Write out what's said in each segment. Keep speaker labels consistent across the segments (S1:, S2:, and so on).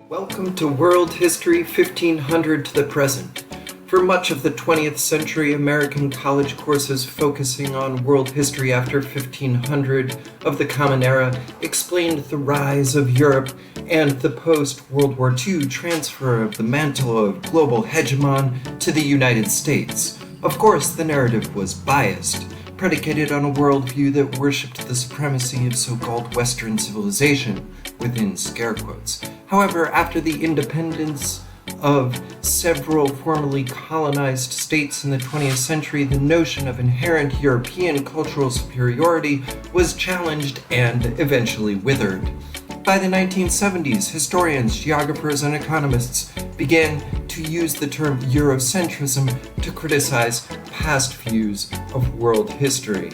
S1: Welcome to World History 1500 to the present. For much of the 20th century, American college courses focusing on world history after 1500 of the Common Era explained the rise of Europe and the post-World War II transfer of the mantle of global hegemon to the United States. Of course, the narrative was biased, predicated on a worldview that worshipped the supremacy of so-called Western civilization, within scare quotes. However, after the independence of several formerly colonized states in the 20th century, the notion of inherent European cultural superiority was challenged and eventually withered. By the 1970s, historians, geographers, and economists began to use the term Eurocentrism to criticize past views of world history.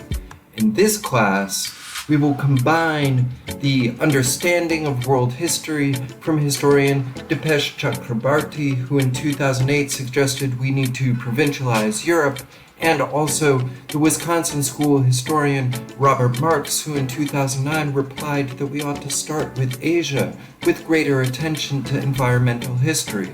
S1: In this class, we will combine the understanding of world history from historian Dipesh Chakrabarty, who in 2008 suggested we need to provincialize Europe, and also the Wisconsin School historian Robert Marks, who in 2009 replied that we ought to start with Asia, with greater attention to environmental history.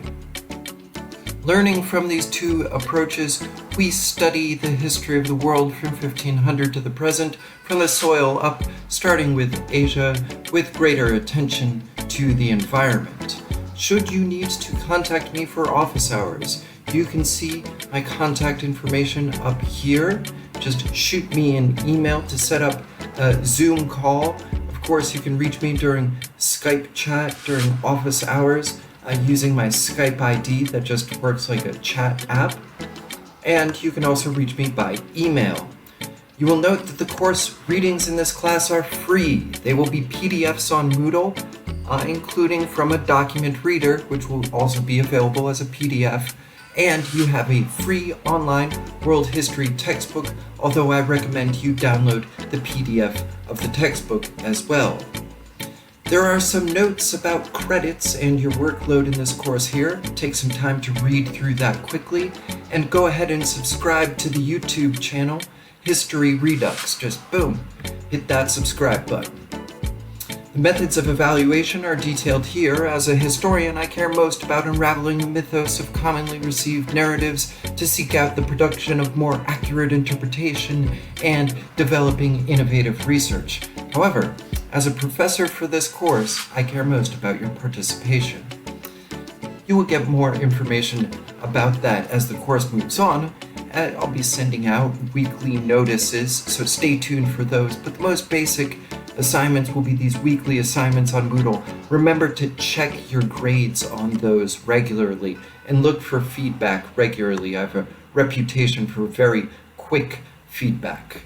S1: Learning from these two approaches, we study the history of the world from 1500 to the present, from the soil up, starting with Asia, with greater attention to the environment. Should you need to contact me for office hours, you can see my contact information up here. Just shoot me an email to set up a Zoom call. Of course, you can reach me during Skype chat during office hours using my Skype ID that just works like a chat app. And you can also reach me by email. You will note that the course readings in this class are free. They will be PDFs on Moodle, including from a document reader, which will also be available as a PDF. And you have a free online world history textbook, although I recommend you download the PDF of the textbook as well. There are some notes about credits and your workload in this course here. Take some time to read through that quickly, and go ahead and subscribe to the YouTube channel, History Redux. Just boom, hit that subscribe button. The methods of evaluation are detailed here. As a historian, I care most about unraveling the mythos of commonly received narratives to seek out the production of more accurate interpretation and developing innovative research. However, as a professor for this course, I care most about your participation. You will get more information about that as the course moves on. I'll be sending out weekly notices, so stay tuned for those. But the most basic assignments will be these weekly assignments on Moodle. Remember to check your grades on those regularly and look for feedback regularly. I have a reputation for very quick feedback.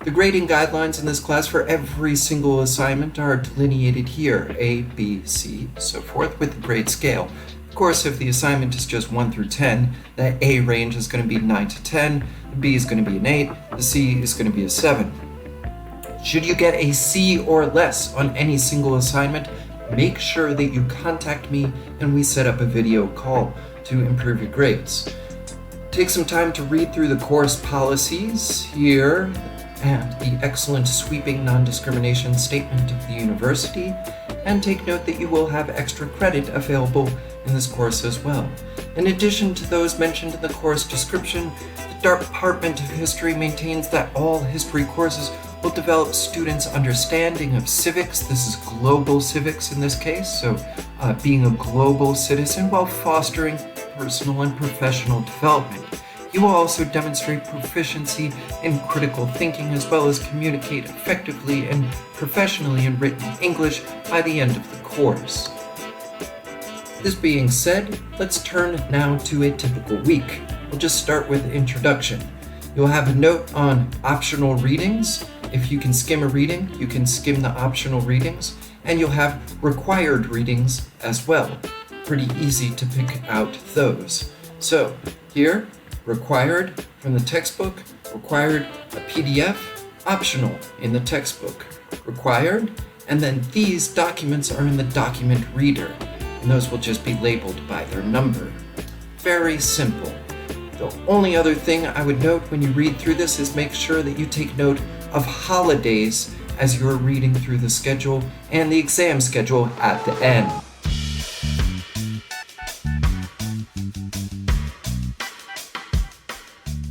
S1: The grading guidelines in this class for every single assignment are delineated here, A, B, C, so forth, with the grade scale. Of course, if the assignment is just 1 through 10, the A range is going to be 9 to 10, the B is going to be an 8, the C is going to be a 7. Should you get a C or less on any single assignment, make sure that you contact me and we set up a video call to improve your grades. Take some time to read through the course policies here and the excellent sweeping non-discrimination statement of the university, and take note that you will have extra credit available in this course as well. In addition to those mentioned in the course description, the Department of History maintains that all history courses will develop students' understanding of civics. This is global civics in this case, so being a global citizen while fostering personal and professional development. You will also demonstrate proficiency in critical thinking as well as communicate effectively and professionally in written English by the end of the course. This being said, let's turn now to a typical week. We'll just start with introduction. You'll have a note on optional readings. If you can skim a reading, you can skim the optional readings, and you'll have required readings as well. Pretty easy to pick out those. So here, required from the textbook, required a PDF, optional in the textbook, required, and then these documents are in the document reader, and those will just be labeled by their number. Very simple. The only other thing I would note when you read through this is make sure that you take note of holidays as you're reading through the schedule and the exam schedule at the end.